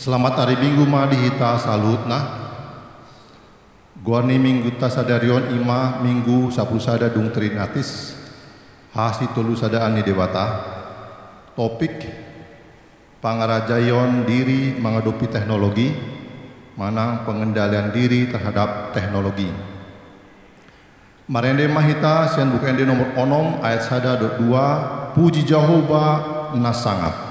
Selamat hari Minggu madi hita salutna. Guarni minggu tasadarion ima minggu sapusada dung trinatis. Hasi tolu sada ani dewata. Topik pangarajayon diri menghadapi teknologi, mana pengendalian diri terhadap teknologi. Marende mahita sian bukan di nomor onom ayat sada dot 2 puji Jehovah nasangat.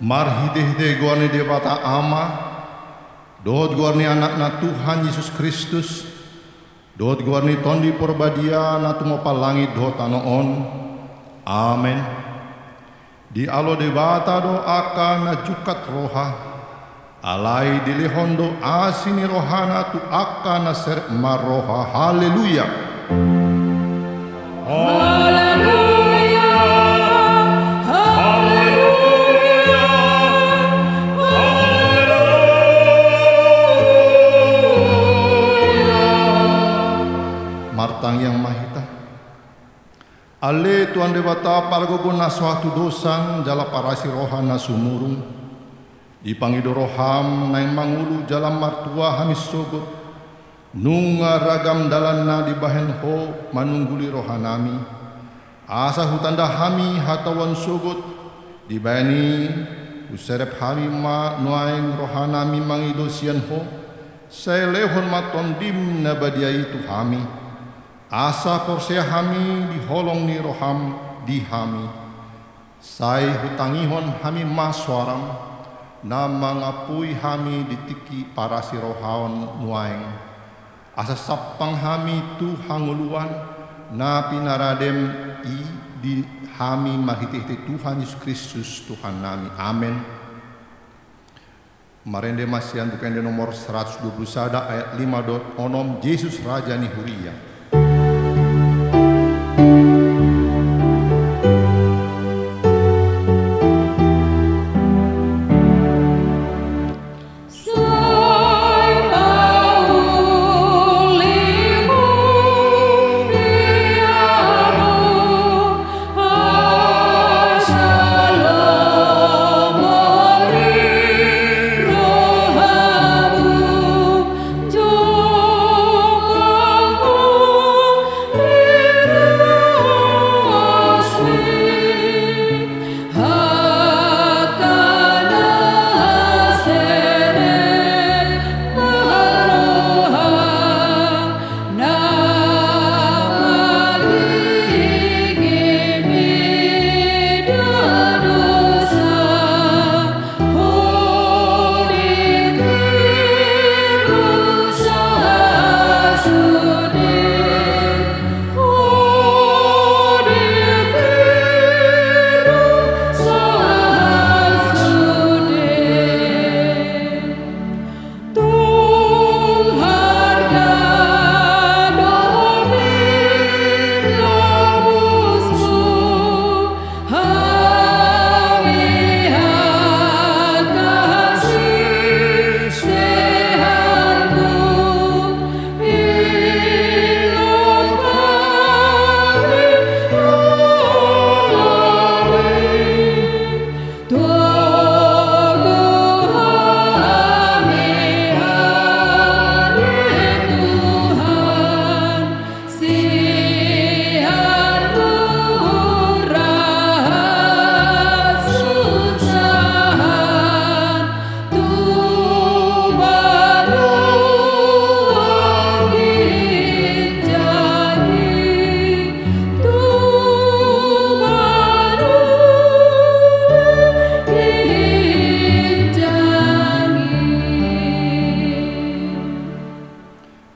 Marhide guarni dewata ama, dot guarni anak na Tuhan Yesus Kristus, dot guarni tondi porbadia na tumopa langit dot anoon. Amen. Di alo dewata do akan na jukat roha, alai dilehondo asini rohana tu akan na ser maroha. Haleluya. Martang yang mahita ale Tuhan dewata pargogo na suatu dosan jala parasi rohana sumurung dipangido roham naing mangulu jalan martua hamis sogot nunga ragam dalanna di bahen ho manungguli rohanami asa hutanda hami hatawan sogot dibayani userep hami ma nuaing rohanami mangido sian ho selehon maton dim nabadiai tu hami asa porsea hami diholong ni roham di hami sai hutangihon hami maswaram nama ngapui hami ditiki parasi rohaon nuaing asa sapang hami tu hanguluan na pinaradem i di hami mahiti-hiti Tuhan Yesus Kristus Tuhan nami. Amin. Marende masian bukan di nomor 120 sada ayat 5 dot onom Yesus Raja ni huria. Sai pauli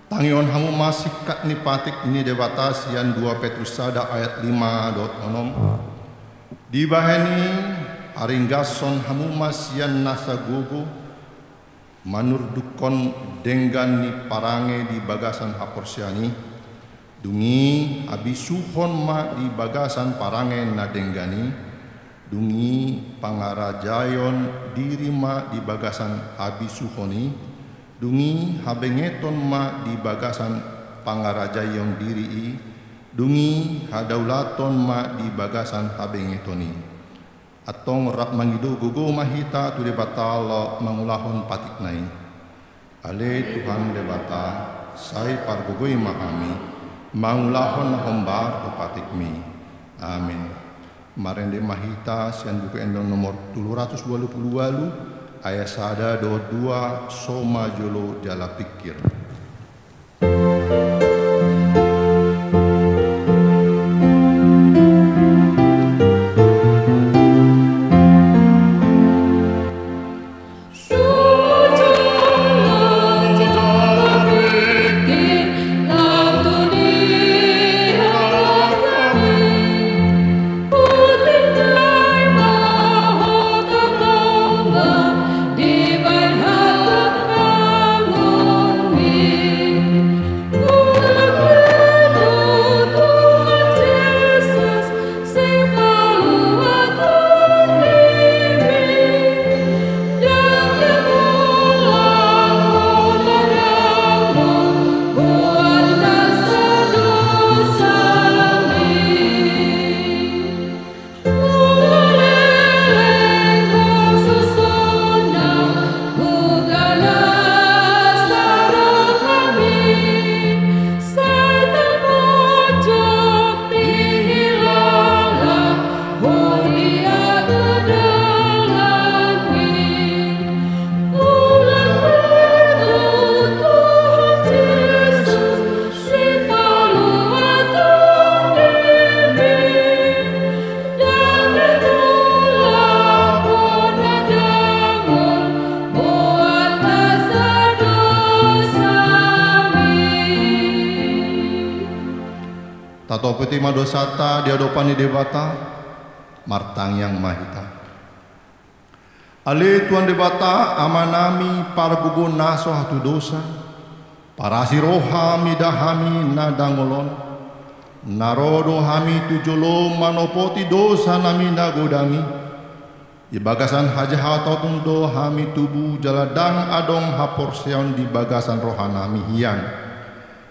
Tangion hamu masih kat ni patik ini debata sian 2 Petrus sada ayat 5.6. Di bahani aringgason hamu masian nasa gugu manurdukon denggan ni parange di bagasan haporsiani dungi abisuhon ma di bagasan parange na denggani dungi pangarajayon diri ma di bagasan abisuhoni dungi habengeton ma di bagasan pangarajayon diri dungi hadaulaton ma di bagasan habengetoni atong rap mangido gugu mahita tu debata lo mangulahon patik nai ale Tuhan debata sai pargugui mahami mangulahon hombar tu patik mi amin. Marende mahita sian buku endon nomor 728 ayat sada 22 soma jolo jala pikir. Tato peti madosata diadopani debata martang yang mahita. Ale tuan debata amanami pargugo naso hatu dosa parasi rohami dahami nadangolon narodo hami tujolo manopoti dosa nami nagodami ibagasan haja hatotundo hami tubuh jaladang adong haporseon di bagasan rohanami hiang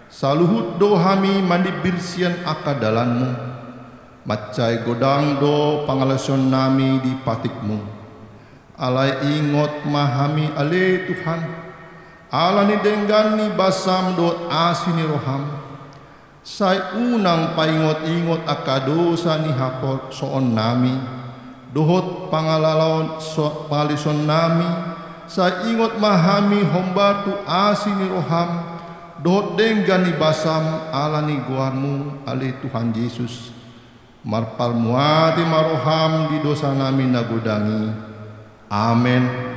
saluhut do hami mandi birsian akadalanmu macai godang do pangalason nami di patikmu alai ingot mahami ale Tuhan alani denggani basam do asini roham sai unang paingot-ingot akadosa ni hapot soon nami dohot pangalalaon so palison nami sai ingot mahami hombar tu asini roham dohot denggan ni basam alani guarmu ali Tuhan Yesus marpal muati maroham di dosa nami nagudangi amin.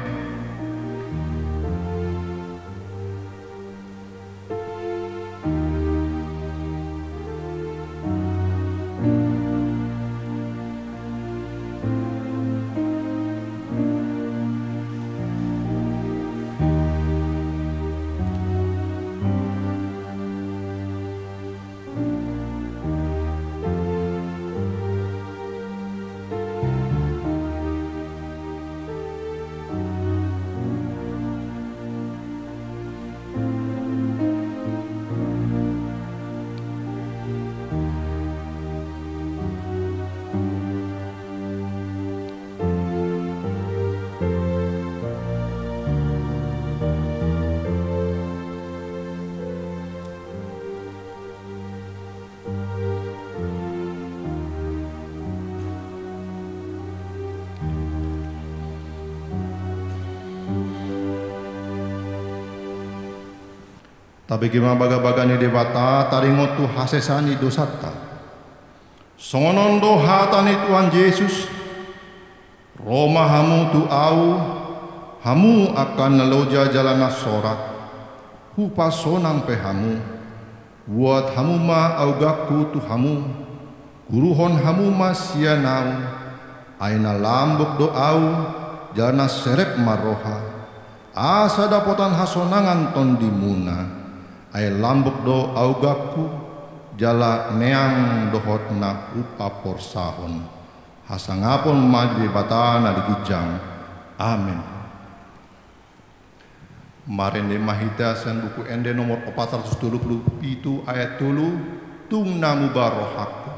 Tapi gimana baga-bagani debata taringot tu hasesani dosata. Songonon do hatani Tuhan Yesus. Roma hamu tu au hamu akan naloja jalana sorat. hupasonang pehamu, buat hamu ma augaku tu hamu, guruhon hamu ma sianau, aina lambuk doau, jana serep maroha, asa dapotan hasonangan ton dimuna, ay lambuk do augaku, jala neang dohot na upa porsahon, hasangapon madi batana digijang, amin. Marende mahita san buku ende nomor 477 ayat 3 tung namu barohakku.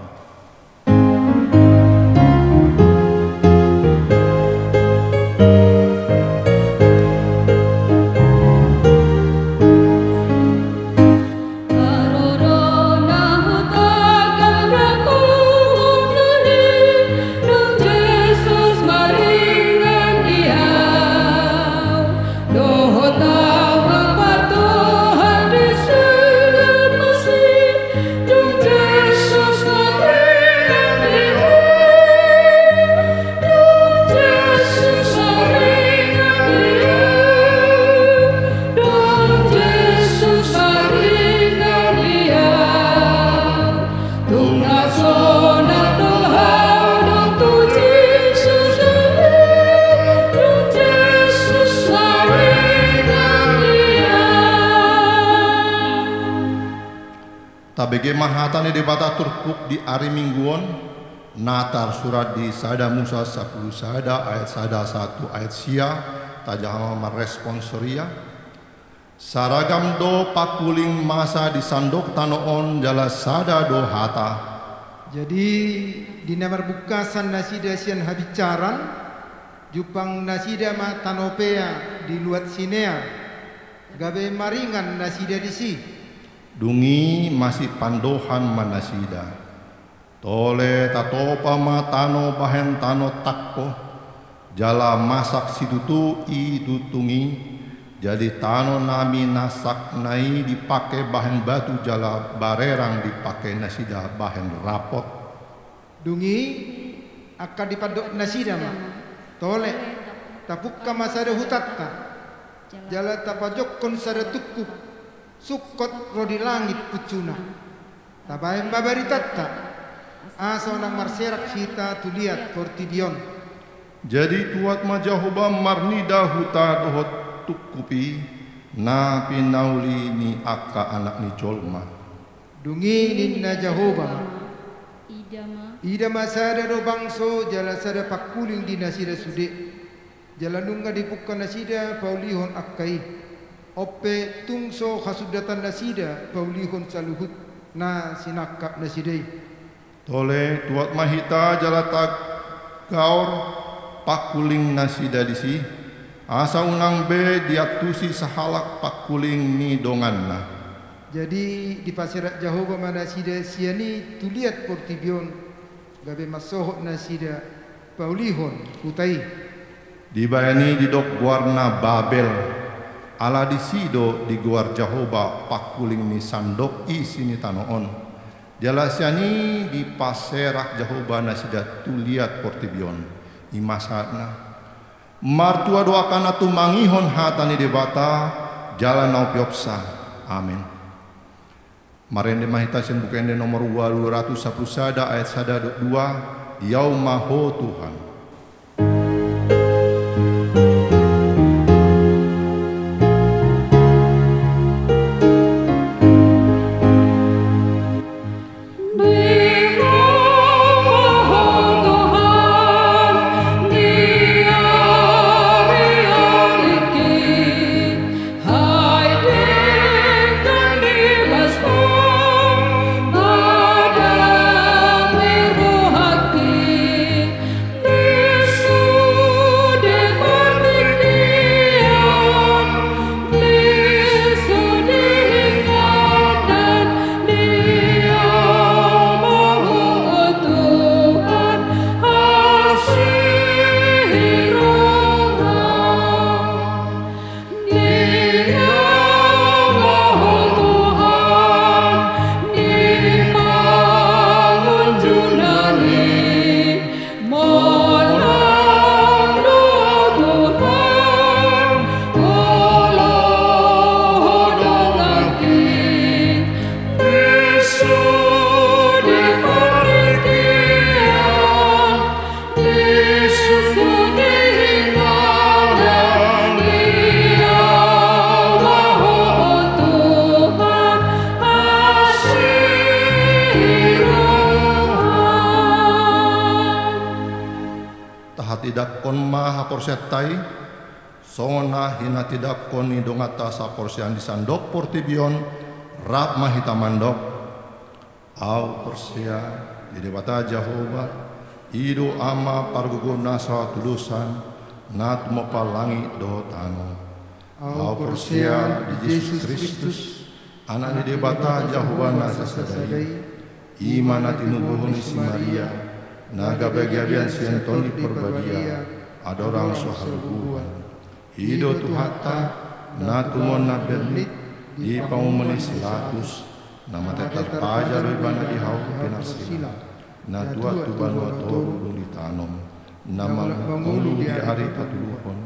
Tabege mahatane di bata turpuk di hari mingguon natar surat di sada Musa 10 sada ayat sada 1 ayat sia tajama merespons soria saragam do pakuling masa di sandok tanoon jala sada do hata. Jadi di namar bukasan nasida sian habicaran jupang nasida ma tanopea di luat sinea gabe maringan nasida di si dungi masih pandohan manasida tole tatopa matano bahen tano takpo jala masak situtu itutungi jadi tano nami nasak nai dipakai bahan batu jala barerang dipakai nasida bahan rapot dungi akan dipadok nasida ma tole tapukka masada hutatta jala tapajok kon sada tukku sukot rodi langit pucuna tabayang babaritatta asa nang marserak sita tuliat portidion jadi tuat majahoba marnida huta dohot tukupi na pinauli ni akka anak ni jolma dungi ninna jahoba idama sada do bangso jala sada pakuling di nasida sude jala nunga dipukka nasida paulihon akkai ope tungso khasudatan nasida paulihon saluhut na sinakap nasidai tole tuat mahita jalatag gaur pakuling nasida disi asa unang be diatusi sahalak pakuling ni donganna jadi di pasirat jahoba manasida siani tuliat portibion gabe masohot nasida paulihon kutai dibayani di dok warna Babel ala disido di guar Jahoba pakuling ni sandok isini tanoon jalasiani di paserak Jahoba nasida tuliat portibion imasatna martua doakan atu mangihon hatani debata jalan naupiopsa amin. Marende mahitasin bukende nomor 211 sada ayat sada 2 yaumaho Tuhan tidak kon maha porsetai, sona hina tidak kon ni dongata sa porsian di sandok portibion, rap mahita mandok, au porsia di debata Jehovah, ido ama parguguna sa tudusan, nat mopalangi do tano, au porsia di Yesus Kristus, anak di debata Jehovah nasasadai, iman atinubuhun si Maria, naga bagian sientoni perbadia, ada orang sohalubuan, hido tuhata, natumon na berlit, di paumumenis latus, nama tetar paja loibana di hau penarsila, na dua tuban toru di tanom, nama mulu di hari patuluhon,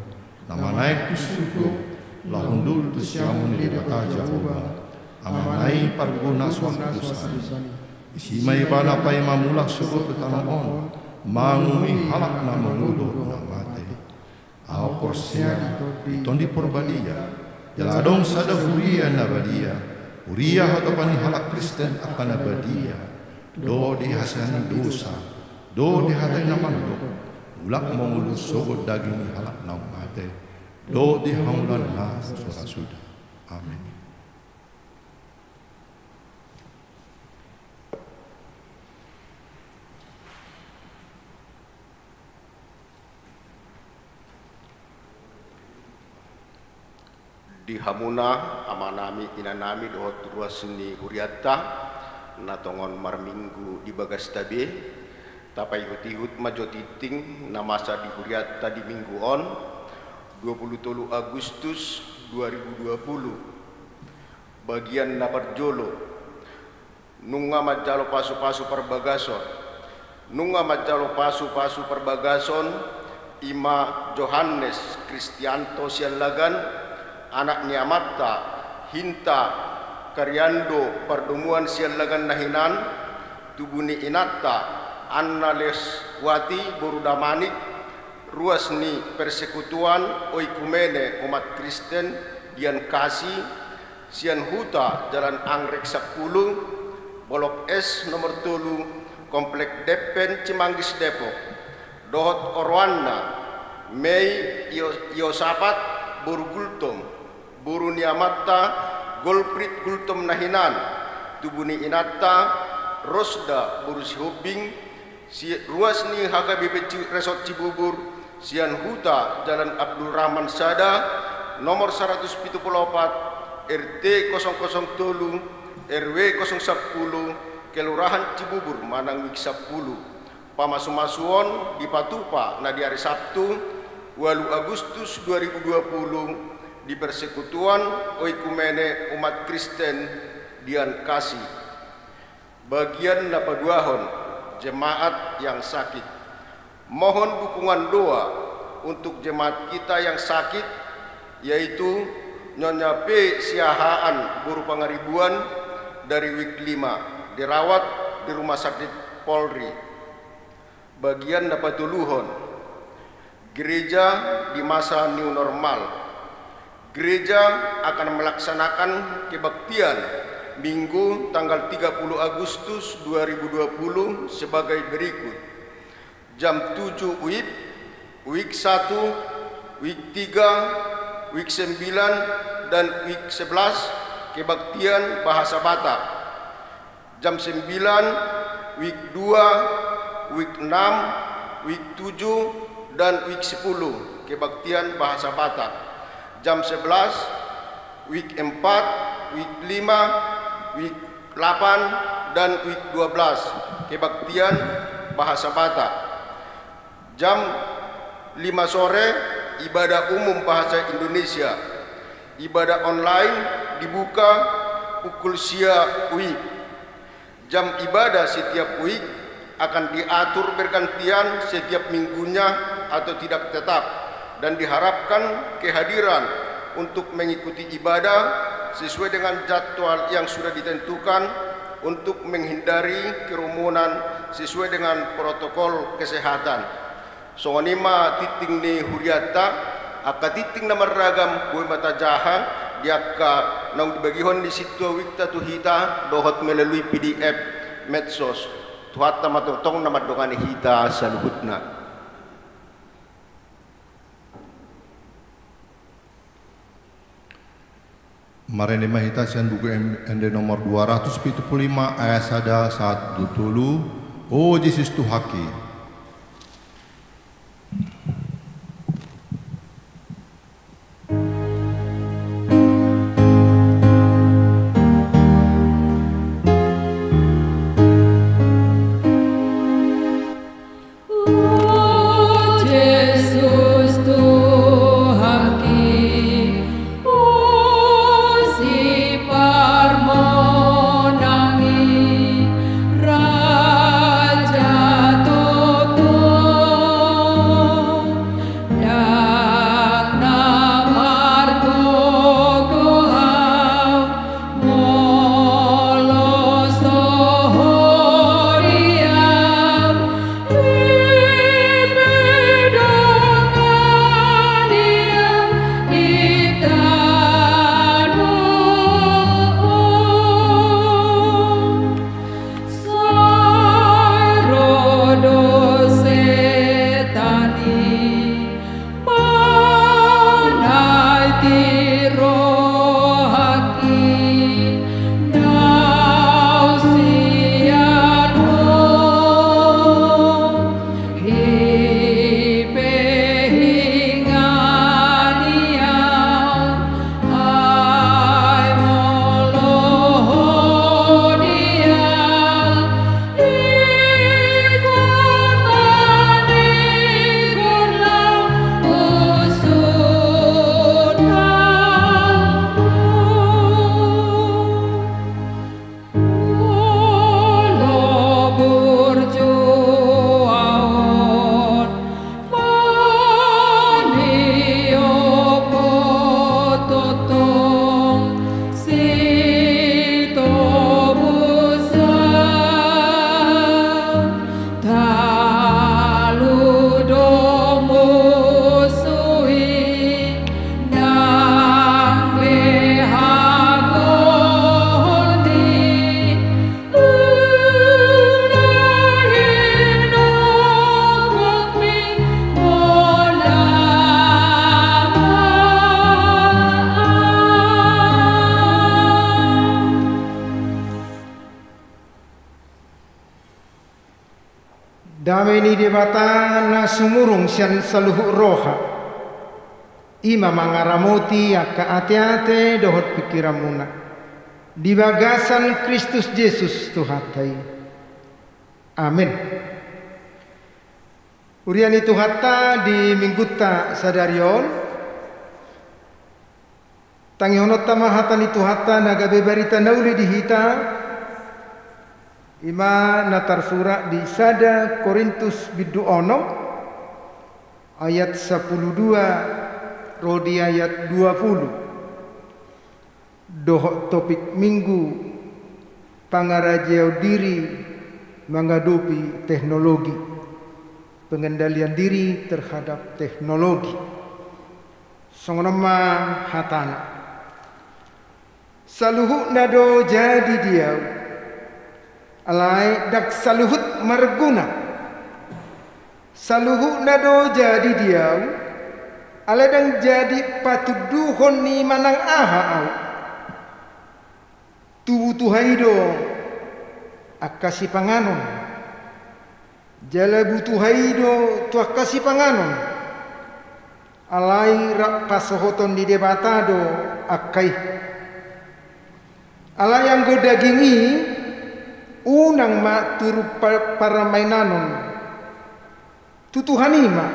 nama naik kusugo, lahundul tu siamun di bata Jehovah, ama naik parguna suatu tusan. Isi may bala pa'y mamulak sugot at tanaon, mangumi halak na mangudo na mate. Aw porsia, iton di porbadia, jaladong sada huria na badia, huria hatapani halak Kristen akan na badia, do di hasani dosa, do di hatay na mandok, ulak mangulo sugot daging halak na mate, do di hanglan na surasuda. Amen. Di hamuna amanami inanami dohot ruas seni huriatta natongon marminggu di bagas tabe tapai hutihut majo titing namasa di huriatta di minggu on 23 Agustus 2020 bagian naparjolo nunga majalo pasu-pasu perbagason nunga majalo pasu-pasu perbagason ima Johannes Kristianto Sialagan anak Niamatta, Hinta, Karyando, Pardumuan Sialagan Nahinan, Tubuni Inatta, Anna Leswati, Borudamanik, Ruasni Persekutuan, Oikumene, Umat Kristen, Dian Kasih, Sian Huta, Jalan Anggrek 10, Bolok S nomor 3, Komplek Depen, Cimanggis Depok, Dohot Orwana, Mei Yosapat, Boru Gultom, Buru Niamatta, Golprit Gultom Nahinan, Tubuni Inatta, Rosda, Buru Sihubing, Ruasni HKBP Resort Cibubur, Sian Huta, Jalan Abdul Rahman Sada, nomor 174, RT 007, RW 010, Kelurahan Cibubur, Manangwik 10, Pamasumasuon di Patupa, nadi hari Sabtu, 8 Agustus 2020, di Persekutuan Oikumene Umat Kristen Dian Kasih. Bagian napaduahon jemaat yang sakit. Mohon dukungan doa untuk jemaat kita yang sakit, yaitu Nyonya P. Siahaan Guru Pangaribuan dari Wik 5 dirawat di Rumah Sakit Polri. Bagian napatuluhon gereja di masa new normal. Gereja akan melaksanakan kebaktian Minggu tanggal 30 Agustus 2020 sebagai berikut. Jam 7 WIB, WIK 1, WIK 3, WIK 9, dan WIK 11 kebaktian bahasa Batak. Jam 9 WIK 2, WIK 6, WIK 7, dan WIK 10 kebaktian bahasa Batak. Jam 11, WIK 4, WIK 5, WIK 8, dan WIK 12 kebaktian bahasa Batak. Jam 5 sore, ibadah umum bahasa Indonesia. Ibadah online dibuka pukul sia WIB. Jam ibadah setiap WIK akan diatur bergantian setiap minggunya atau tidak tetap, dan diharapkan kehadiran untuk mengikuti ibadah sesuai dengan jadwal yang sudah ditentukan untuk menghindari kerumunan sesuai dengan protokol kesehatan. Songonima titing ni huriata aka titing na maragam buhay matajaha diaka nang dibagihon di situ wikta tuhita dohot melalui PDF medsos tuhat na matutong na madungan hita sa luhut na. Marene mahita sian buku ende nomor 275 ayat sada 1 tulu. Oh Yesus Tuhaki. Damai ni debata na sumurung sian saluhu roha. Ima mangaramuti akka ate-ate dohot pikiramuna. Di bagasan Kristus Yesus Tuhatai. Amin. Uriani Tuhata di minggutta sadarion. Tangihonota mahatani Tuhata nagabe barita nauli dihita. Ima natar surah di sada Korintus bidu ono ayat 12 rodi ayat 20 doh topik minggu pangarajau diri menghadapi teknologi, pengendalian diri terhadap teknologi. Songnama hatana saluhu nado jadi dia alai dak saluhut marguna saluhu nado jadi dia alai dang jadi patuduhon ni manang aha au tubuh tuhaido akasi panganon jala butuhaido tu akasi panganon alai rak pasohoton di debatado akai alai yang go dagingi unang ma turu para mainanon tutuhani ma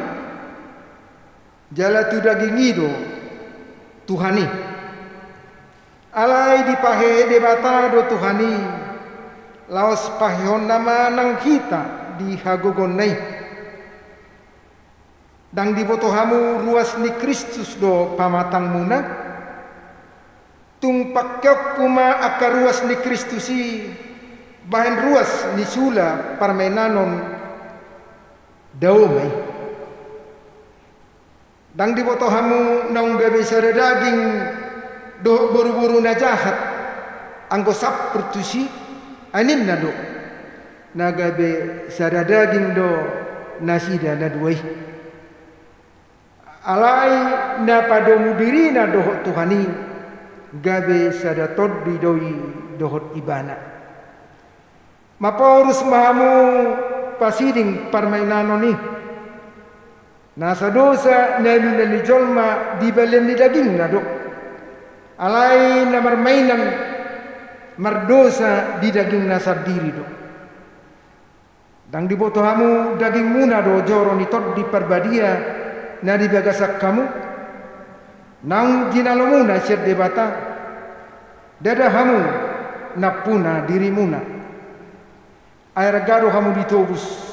jala tu dagingido tuhani alai dipahe debatado tuhani laos pahyon nama nang kita di hagogon nai dang dibotohamu ruas ni Kristus do pamatang muna tung pakyok kuma akar ruas ni Kristusi bahan ruas ni sula parmenanon daumay dang dibotohamu naung gabe sare daging do buru-buru na jahat anggo sapurtusi anin na do nagabe sare daging do nasida na duway alai na padomu diri na do tuhani gabe sada tod didoi dohot ibana. Maporus mahamu pasiding permainano ni. Nasa dosa nani jolma di balen di daging na do. Alai na marmainan mardosa di daging nasa diri do. Dang diboto hamu daging muna do joro ni tod di perbadia na di bagasak kamu. Nang ginalo muna syed debata. Dada hamu napuna diri muna. Air gado hamu ditobus.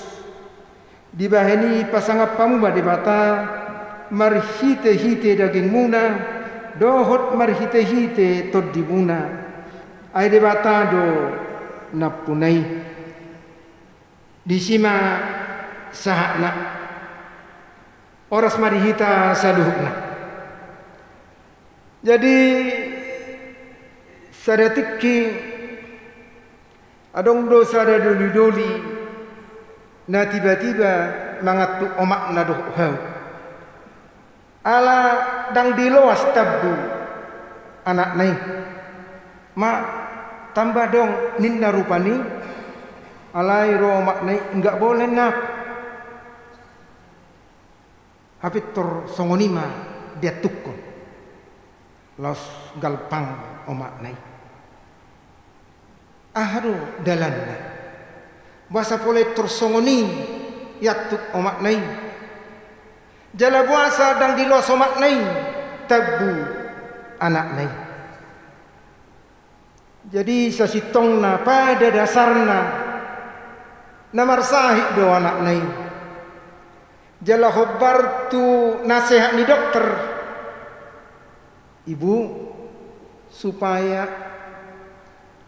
Dibaheni pasangap pamu debata marhite-hite daging muna dohot marhite-hite tod di muna. Air debata do napunai. Disima sahakna oras marihita saluhukna. Jadi sadatikki adong dosa ada doli-doli na tiba-tiba mangatu omak na doh hau. Ala dang diloas tabbu anak nai. Ma tambah dong ninna rupani. Alai ro omak nai enggak boleh nak. Hafid tor songonima dia tukun. Los galpang omak nai. Ahru dalanna. Bahasa pole tersongoni yatuk omak nai. Jala buasa dang dilos omak nai tabu anak nai. Jadi sasitongna pada dasarna namar sahih do anak nai. Jala khobar tu nasihat ni dokter. Ibu supaya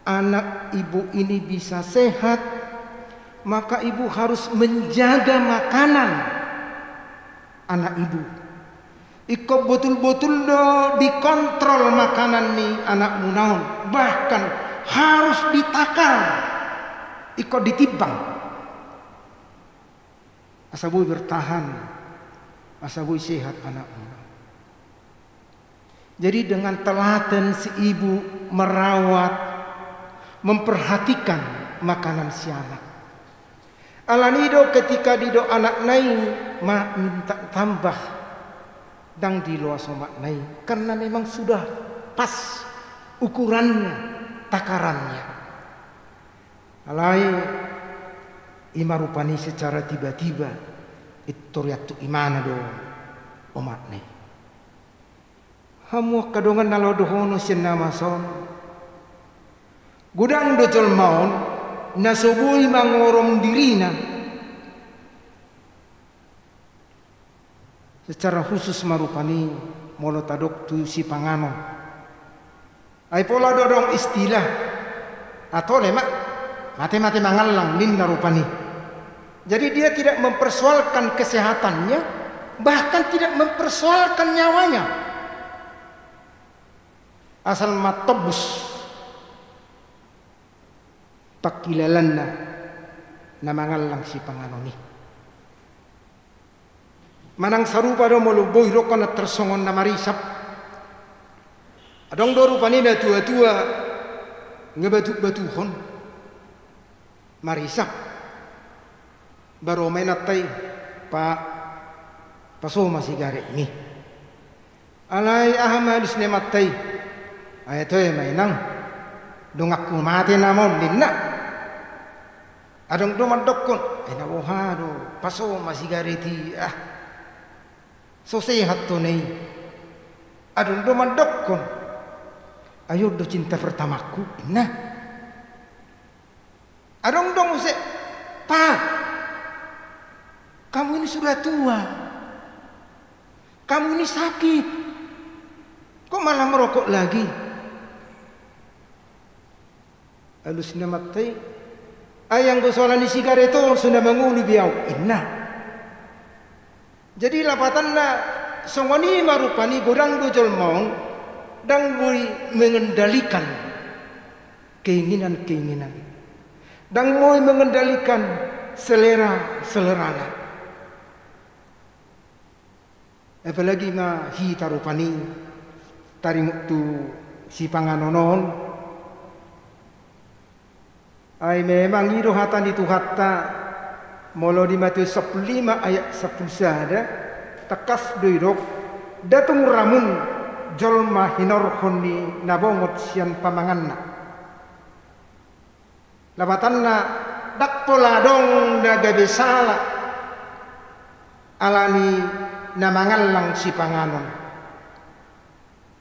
anak ibu ini bisa sehat, maka ibu harus menjaga makanan anak ibu. Iko betul-betul do dikontrol makanan nih anak munaon. Bahkan harus ditakar. Iko ditimbang. Asabui bertahan. Asabui sehat anak munaon. Jadi dengan telaten si ibu merawat, memperhatikan makanan si anak. Alanido ketika dido anak nai ma minta tambah dang di luas omak nai karena memang sudah pas ukurannya, takarannya. Alai imarupani secara tiba-tiba itu riatu imana do omak nai. Hamu kadongan nalo dohono siena mason. Gudang dojol maun nasubui mangorong dirina. Secara khusus marupani molo tadok tu si pangano. Ai pola dodong istilah atau lemak mati-mati mangalang lin narupani. Jadi dia tidak mempersoalkan kesehatannya, bahkan tidak mempersoalkan nyawanya. Asal matobus pakilalanna na mangalang si panganoni. Manang sarupa do moluboy ro kana tersongon na marisap. Adong do rupani na tua-tua ngebatu-batuhon marisap. Baru mainatay pa paso masigare ni. Alay aham halus ne matay. Ay ito mainang dungak kumate namon dinna. Adong do madokon ay nabuhado paso masigare ti so sehat to nei. Adong do madokon ayo do cinta pertamaku inna. Adong dong use pa kamu ini sudah tua. Kamu ini sakit. Kok malah merokok lagi? Alus namatay. Ayang gosolan ni sigareto sudah mengulu biau inna. Jadi lapatan na songoni marupani godang dojol maung dang bui mengendalikan keinginan-keinginan. Dang bui mengendalikan selera-selerana. Apalagi ma hi tarupani tarimuk tu si panganonon ay memang iro hatan itu hatta molo di Matius 15 ayat 10 sada takas doirok datung ramun jolma hinor honni nabongot sian pamanganna labatanna dak pola dong daga besala alani namangallang si panganon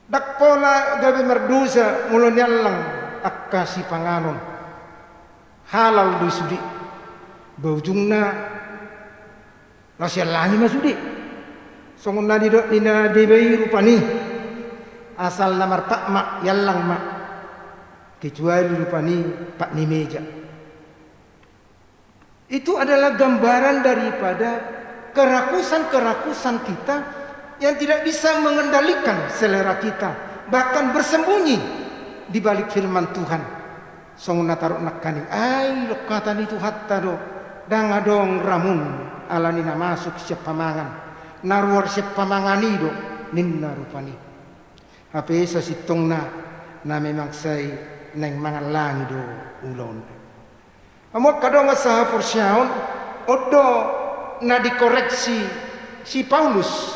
dak pola gabe merdusa mulonyallang akka si panganon halal do sudi baujungna nasyalani masudi songon nadi do dina debai rupani asal namar pak mak yallang mak kecuali rupani pak ni meja. Itu adalah gambaran daripada kerakusan-kerakusan kita yang tidak bisa mengendalikan selera kita, bahkan bersembunyi di balik firman Tuhan. Songon natarok nakani ay lokatan itu hatta do dangadong ramun alanina masuk siap pamangan narwar siap pamangani do ninna rupani hape sa sitong na memang say neng mangalangi do ulon amot kadong sa forsyaon odo na dikoreksi si Paulus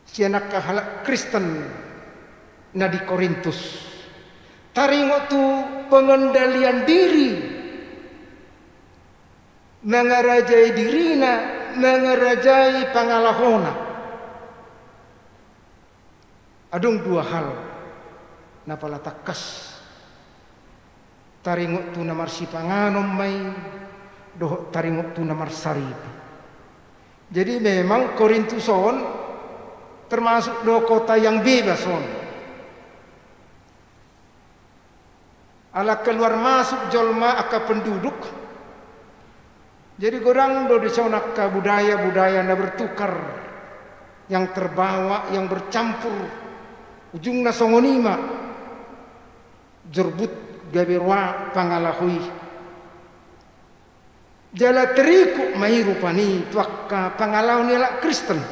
si anak kahalak Kristen na di Korintus taringo tu pengendalian diri mengerajai dirina mengerajai pangalahona adung dua hal napala takas taringo tu namar si panganom may doh taringo tu namar sarip. Jadi memang Korintuson termasuk do kota yang bebas on ala keluar masuk jolma aka penduduk. Jadi gorang do disonak ka budaya-budaya na bertukar yang terbawa yang bercampur ujungna songonima jerbut gabirwa pangalahui jala teriku mai rupani tuakka pangalau nila Kristen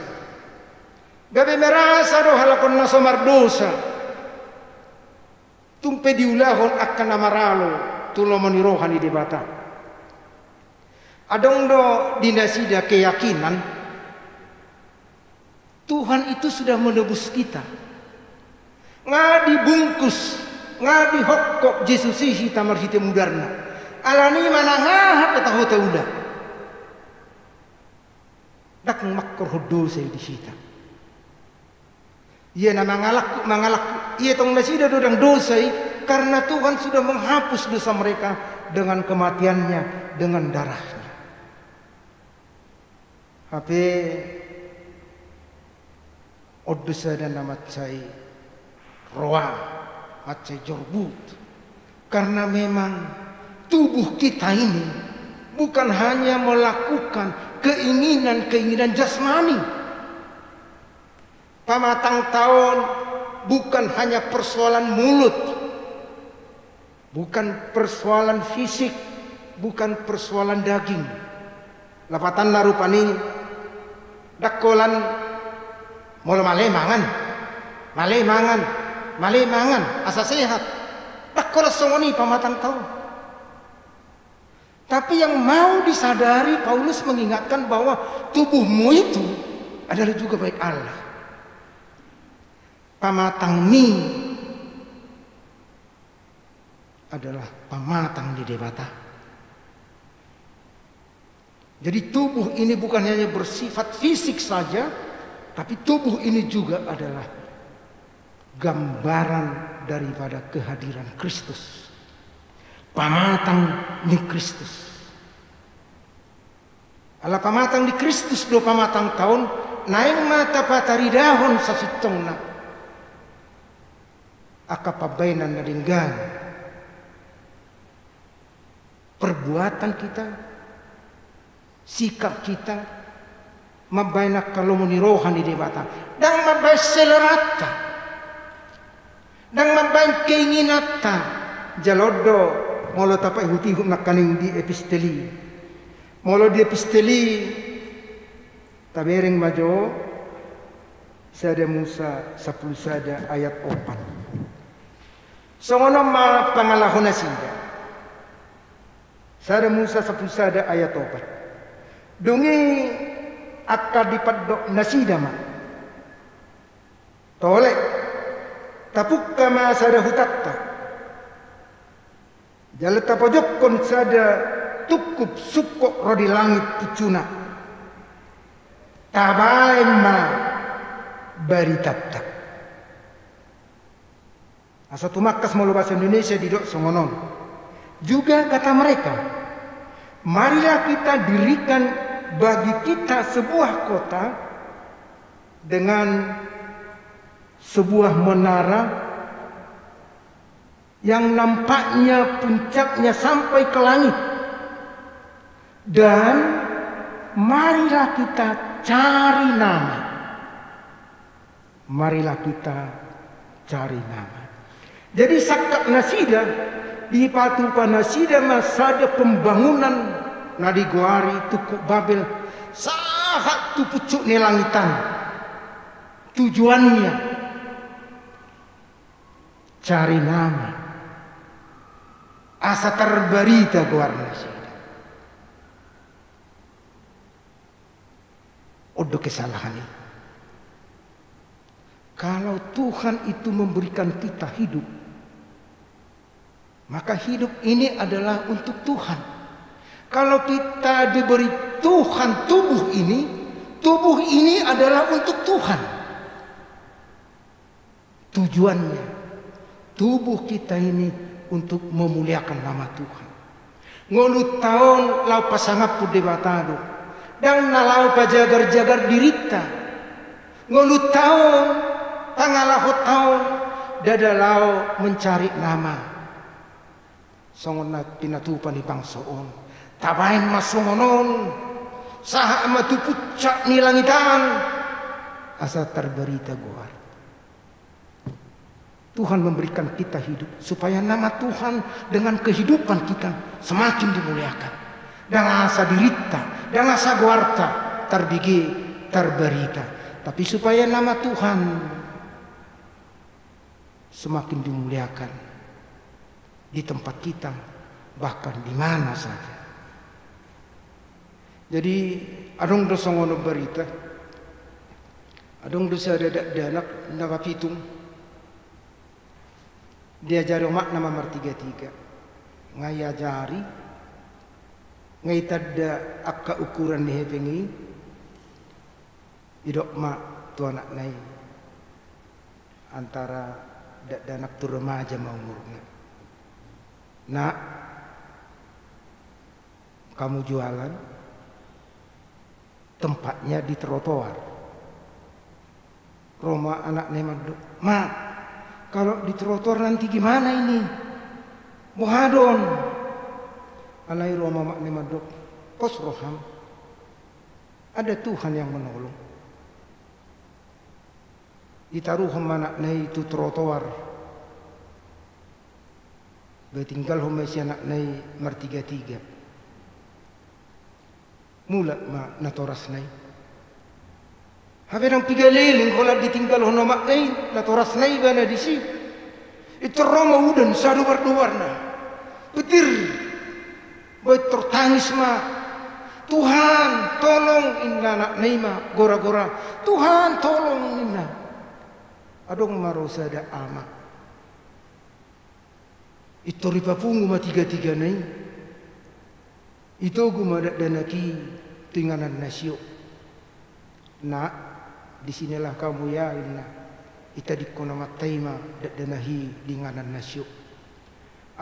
gabe merasa do halakon na somar dosa tumpe diulahon akan namaralo tulo menirohani debata adong do dinasida keyakinan Tuhan itu sudah menebus kita nga dibungkus nga dihokok Yesus isi tamar hite mudarna alani manangah kata hota udah dak makkor hodo say di sita iya na mangalaku iya tong nasida dodang dosai karena Tuhan sudah menghapus dosa mereka dengan kematiannya dengan darahnya hape oddosa dan namat say roa macai jorbut karena memang tubuh kita ini bukan hanya melakukan keinginan jasmani pamatang tahun bukan hanya persoalan mulut bukan persoalan fisik bukan persoalan daging lapatan narupani dakolan mula malemangan asa sehat dakol songoni pamatang tahun tapi yang mau disadari Paulus mengingatkan bahwa tubuhmu itu adalah juga baik Allah pamatang mi adalah pamatang di debata jadi tubuh ini bukan hanya bersifat fisik saja tapi tubuh ini juga adalah gambaran daripada kehadiran Kristus. Pamatang di Kristus. Ala pamatang di Kristus do pamatang tahun naing mata patari dahon sa sitongna. Aka pabainan na dinggan. Perbuatan kita, sikap kita mabaynak kalumunirohan di debata dan mabay selerata dan mabay keinginata jalodo molo tapai hutihum nakaning di episteli molo di episteli tabereng majo Sada Musa 10 sada ayat 4. Songono ma pangalahon nasida. Sada Musa 10 sada ayat 4. Dungi akka dipadok nasida ma. Tole tapukka ma sada hutatta. Jalata pojokon sada tukup sukok rodi langit pucuna. Tabain ma baritatta. Asa tumakas mau bahasa Indonesia di dok songonon. Juga kata mereka, marilah kita dirikan bagi kita sebuah kota dengan sebuah menara yang nampaknya puncaknya sampai ke langit. Dan marilah kita cari nama. Marilah kita cari nama. Jadi sakak nasida di patupa nasida masada pembangunan Nadigoari tuku Babel sahat tu pucuk ni langitan. Tujuannya cari nama. Asa terberita guar nasida. Odo kesalahan ini. Kalau Tuhan itu memberikan kita hidup, maka hidup ini adalah untuk Tuhan. Kalau kita diberi Tuhan tubuh ini adalah untuk Tuhan. Tujuannya, tubuh kita ini untuk memuliakan nama Tuhan. Ngolu tahun lau pasangap pu debatado, dan nalau pajagar-jagar dirita. Ngolu tahun, tangalahot tahun, dadalau mencari nama. Songon pinatupan ipang soon. Tabain masongonon. Saha amatu pucak ni langitan. Asa terberita guar. Tuhan memberikan kita hidup supaya nama Tuhan dengan kehidupan kita semakin dimuliakan. Dan asa dirita, dan asa guarta terbigi terberita. Tapi supaya nama Tuhan semakin dimuliakan di tempat kita, bahkan di mana saja. Jadi adong dosa ngono berita, adong dosa danak nakapitung. Diajari mak nama martiga-tiga, ngayajari, ngaitada akka ukuran ni hepengi, idok mak tu anak nai antara danak tu remaja mau umurnya. Nak, kamu jualan, tempatnya di trotoar. Roma anak nemaduk, mak, kalau di trotoar nanti gimana ini? Mohadon. Alai Roma mak nemaduk, pos roham. Ada Tuhan yang menolong. Ditaruh anak nai itu trotoar. Betinggal homai si anak nai martiga-tiga. Mula ma natoras nai. Haberang pigaliling kalau ditinggal hono mak nai natoras nai bana disi. Itu Roma udan sadu berduwarna. Petir. Boy tertangis ma. Tuhan tolong inna anak nai ma gora-gora. Tuhan tolong inna. Adong marosada ama. Itu ripapungu matiga-tiga nai. Itu guma danaki tinganan nasyo. Nak, disinilah kamu ya inna. Ita dikona matai ma danahi dinganan nasyo.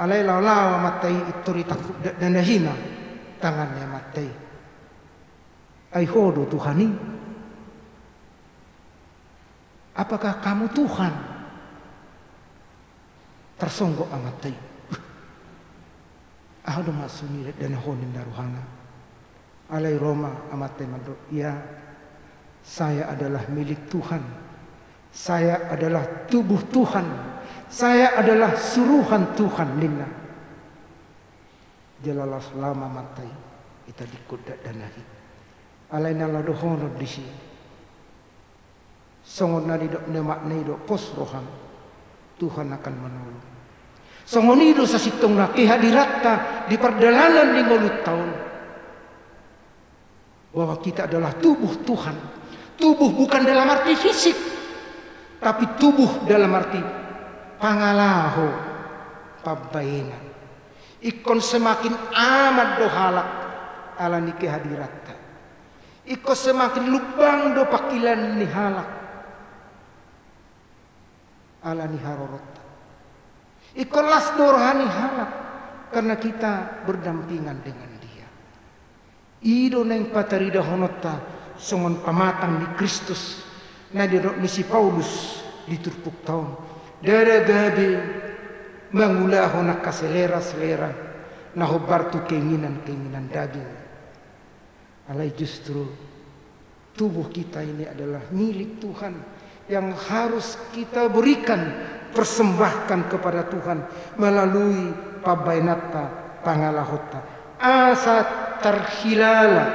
Alai law matai itu ritakut danahina tangannya matai. Ai hodo Tuhani. Apakah kamu Tuhan? Tersonggok amatai. Ahdo masuni dan honin daruhana. Alai Roma amatai mandok. Ya, saya adalah milik Tuhan. Saya adalah tubuh Tuhan. Saya adalah suruhan Tuhan lina. Jalalah selama matai. Kita dikudak danahi. Alai naladohono disi. songon nari dok nemaknai dok pos roham, Tuhan akan menolong. Songon itu sasitong na kehadiratta di perjalanan 50 tahun. Bahwa kita adalah tubuh Tuhan. Tubuh bukan dalam arti fisik, tapi tubuh dalam arti pangalaho pabainan. Ikon semakin amat dohalak alani kehadiratta. Ikon semakin lubang do pakilan ni halak alani harorotta. Ikon las do rohani halak karena kita berdampingan dengan Dia. Ido neng patarida honota songon pamatang di Kristus. Na didok ni si Paulus diturpuk tahun. Dara gabi mangulaho na kaselera-selera na hobartu keinginan-keinginan daging. Alai justru tubuh kita ini adalah milik Tuhan yang harus kita berikan, persembahkan kepada Tuhan melalui pabainata pangalahota. Asa terhilala,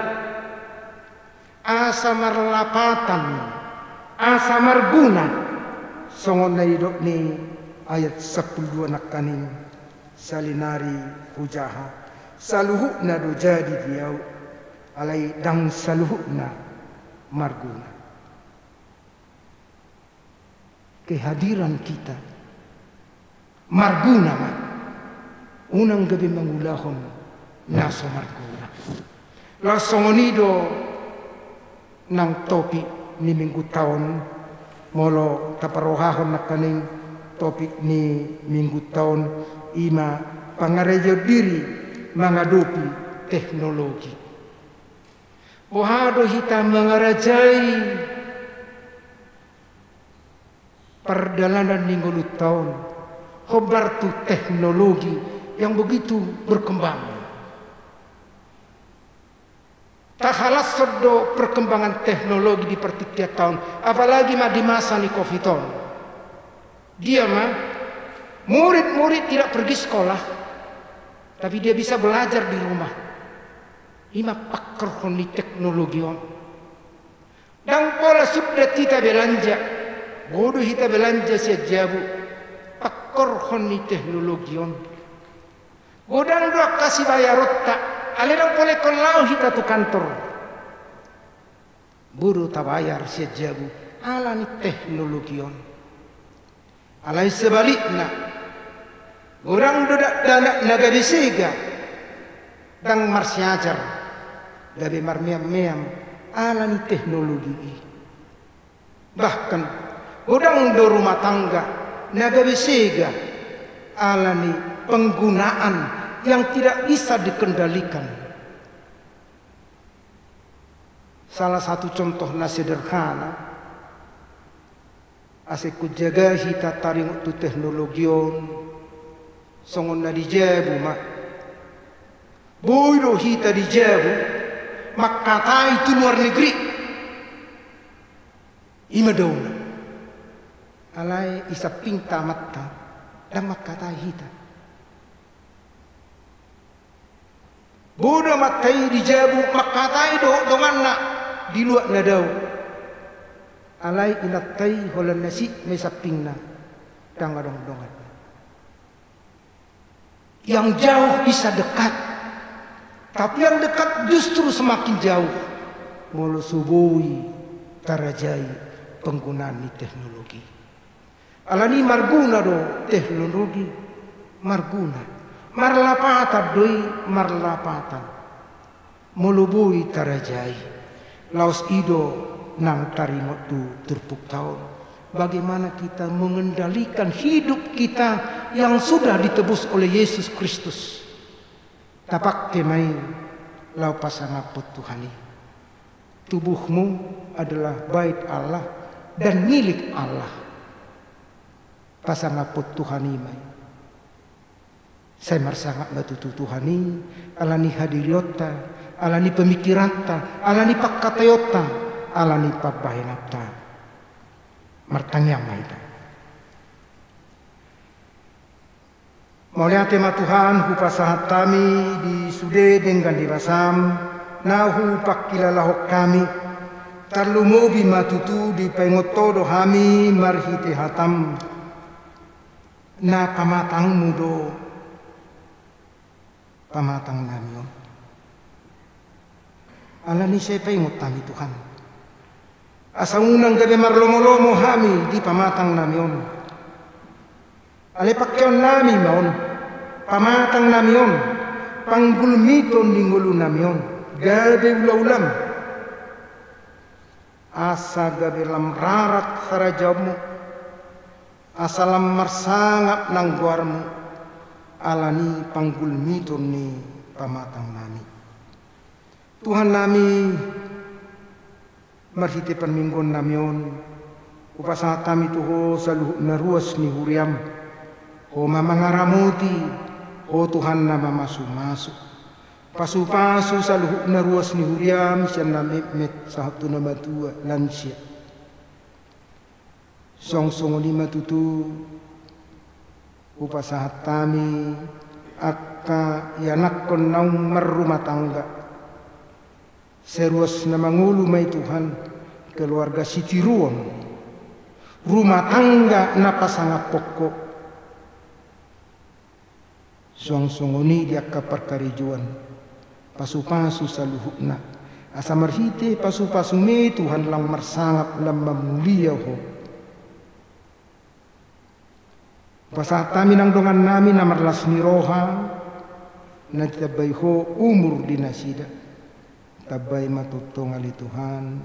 asa marlapatan, asa marguna. Songon na idok ni ayat 12 nakaning salinari hujaha saluhukna do jadi diau alai dang saluhukna marguna. Kehadiran kita marguna ma unang gabi mangulahon naso marguna. Lasongonido nang topi ni minggu tahun molo taparohahon nakaning topik ni minggu tahun ima pangarejo diri menghadapi teknologi. Ohado kita mengarajai perjalanan 50 tahun. Khobar tu teknologi yang begitu berkembang. Tak halas sodo perkembangan teknologi di pertiap tahun. Apalagi di masa ni COVID. Dia murid-murid tidak pergi sekolah, tapi dia bisa belajar di rumah. Ima pakar honi teknologi on. Dan pola sudah kita belanja, bodoh kita belanja sejabu. Pakar honi teknologi on. Godang dua kasih bayar otak, aledang boleh kolau kita tu kantor. Bodoh tak bayar sejabu, alani teknologi on. Alai sebaliknya, orang dodak dana naga disega, dang marsiajar, gabe marmiam-miam, alani teknologi. Bahkan, orang do rumah tangga, naga disega, alani penggunaan yang tidak bisa dikendalikan. Salah satu contoh sederhana. Aseku jaga hita taring tu teknologion songon na dijabu mak boyro hita dijabu makata itu luar negeri ima dauna alai isa pinta mata dan makata hita bodo matai dijabu makata do donganna di luar nadau alai inatai holan nasi mesapingna dangadong-dongan. Yang jauh bisa dekat, tapi yang dekat justru semakin jauh. Mulu subui tarajai penggunaan teknologi. Alani marguna do teknologi marguna. Marlapata doi marlapatan. Mulubui tarajai. Laos ido nang tarimo tu turpuk tahun. Bagaimana kita mengendalikan hidup kita yang sudah ditebus oleh Yesus Kristus. Tapak kemai lau pasangapot Tuhani. Tubuhmu adalah bait Allah dan milik Allah. Pasangapot Tuhani mai. Saya mersangap batutu Tuhani, alani hadiriota, alani pemikiranta, alani pakkatayota. Alani pabahinata martangyang maita. Maulia tema Tuhan hupasahat kami di sude dengan dirasam nahu pakilalahok kami tarlumobi matutu di pengotodo hami marhite hatam na pamatang mudo pamatang namion. Alani saya pengot kami Tuhan. Asangunang gabi marlomo-lomo hami di pamatang namion. Alepakyon nami maon, pamatang namion, panggulmiton ninggulu namion, gabi ulam. Asa gabi lam rarat harajamu, asalam marsangap nang guarmu, alani panggulmiton ni pamatang nami. Tuhan nami marhite panminggon namion, upasa kami tuho saluh naruas ni huriam, ho mamangaramuti, ho Tuhan na mamasu-masu. Pasu-pasu saluh naruas ni huriam, siya na met sahatu na matua lansya. Song-song ni matutu, upasa kami, akka yanak kon naung marumah tangga. Seruas na mangulu may Tuhan, keluarga sitiruan, rumah tangga na pasangap pokok. Song-songoni dia kaparkarijuan, pasu-pasu sa luhuk na. Asa marhite pasu-pasu me Tuhan lang marsangap lang mamulia ho. Pasat kami nang dongan namin na marlas ni roha, nagtabay ho umur dinasida. Tabay matutong ali Tuhan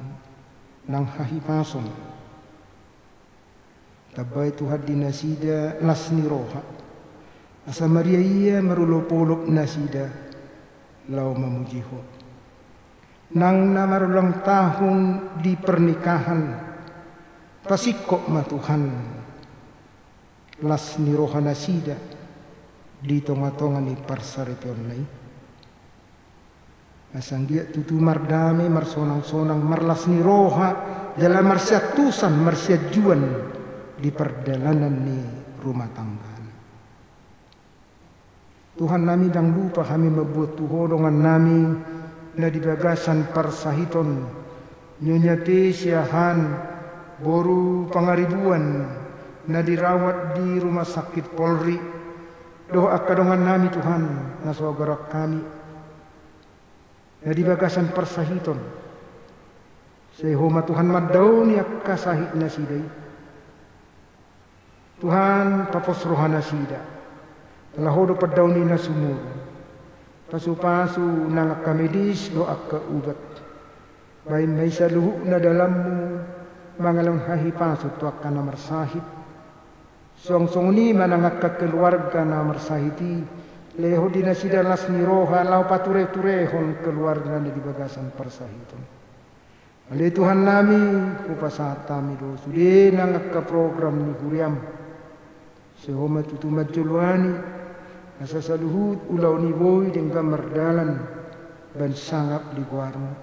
nang hahipason. Tabay Tuhan dinasida las ni roha. Asa Maria iya marulopolok nasida lau mamujiho. Nang namarulang tahun di pernikahan pasikok ma Tuhan las ni roha nasida di tonga-tonga ni parsaripion nai. Asanggia tutu mardame marsonang-sonang marlas ni roha dalam marsyatusan marsyajuan di perjalanan ni rumah tangga. Tuhan nami dang lupa kami membuat tuhonongan nami na di bagasan parsahiton nyonyate siahan boru pangaribuan na dirawat di rumah sakit Polri. Doa kadongan nami Tuhan na sogarak kami na di bagasan parsahiton sehoma Tuhan madaw niya kasahit na siday. Tuhan papos rohana sida talahodo padaw ni na sumuro pasu-pasu nang kamedis doa ka ubat bain may saluhu na dalammu mangalang hahipaso tuak ka na marsahit song-song ni manangak ka keluarga na marsahiti leho di nasida las ni roha lau pature-turehon keluarga di bagasan persahiton. Ale Tuhan nami upasat kami do sude nangak ka program ni huriam sehoma tutu majulwani asa saluhut ulau ni boy dengan merdalan dan sangap di guarmu.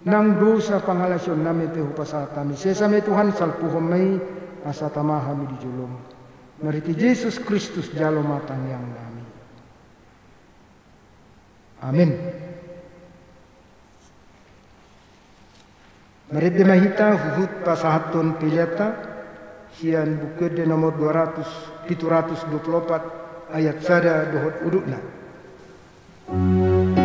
Nang dosa pangalasion nami te upasat kami sesame Tuhan salpuhom may asa tamahami di julom. Mariti Yesus Kristus jalo matang yang nami. Amin. Mari mahita huhut pasahaton pilyata sian buku de nomor 724 ayat sada dohot udukna. Bagaimana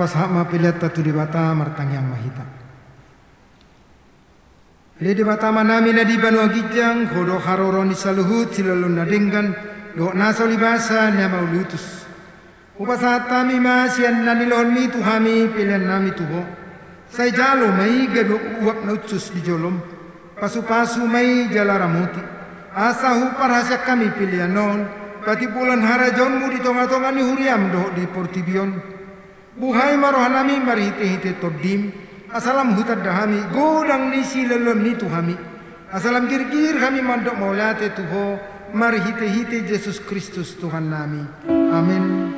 pas hama pilata tu debata martang yang mahita. Le debata manami na di Banu Agijang kodo haroroni saluhut silalun nadenggan do nasa libasa na maulutus. Upasa tami masian nanilon mi tuhami pilihan nami tuho. Say jalo may gado uwak na utsus di jolom. Pasu-pasu may jalaramuti. Asa huparasya kami pilihan non. Pati bulan harajon mu di tonga-tonga ni huriam do di Portibion. Buhay marohanami marihite-hite todim. Asalam hutad dahami godang ni silalom ni tuhami. Asalam gir-gir kami mandok maulate tuho. Marihite-hite Yesus Kristus Tuhan nami. Amin.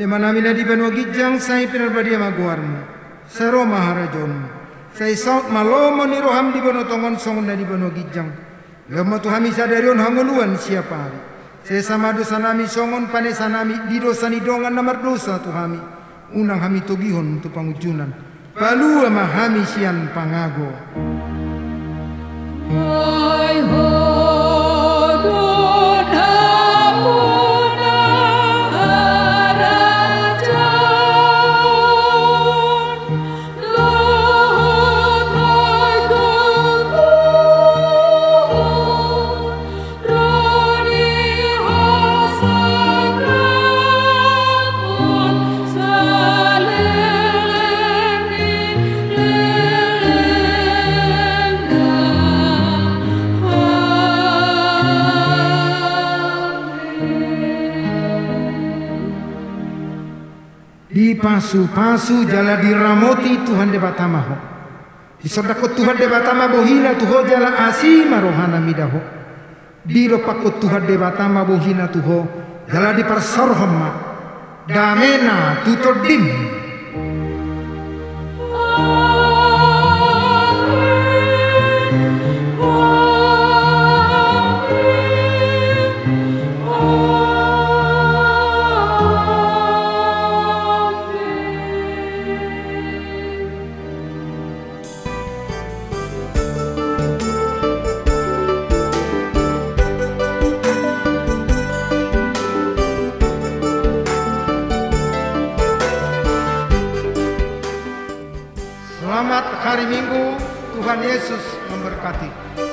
Manamina di Banu Agijang say pinarbadia maguarmu sa Roma harajon say saut malomo ni roham di Banu Tongon songon na di Banu Agijang lama tuhami sadarion hanguluan siapa hari say sama dosa nami songon pane sanami di dosa ni dongan namar dosa tuhami unang hami togihon tu pangujunan palua mahami sian pangago. Hai pasu-pasu jala diramoti Tuhan debatamaho. Isodakot Tuhan debatama bohina tuho jala asima rohana midaho. Biro pakot Tuhan debatama bohina tuho jala diparsorhomma. Damena tutodim. Selamat hari Minggu, Tuhan Yesus memberkati.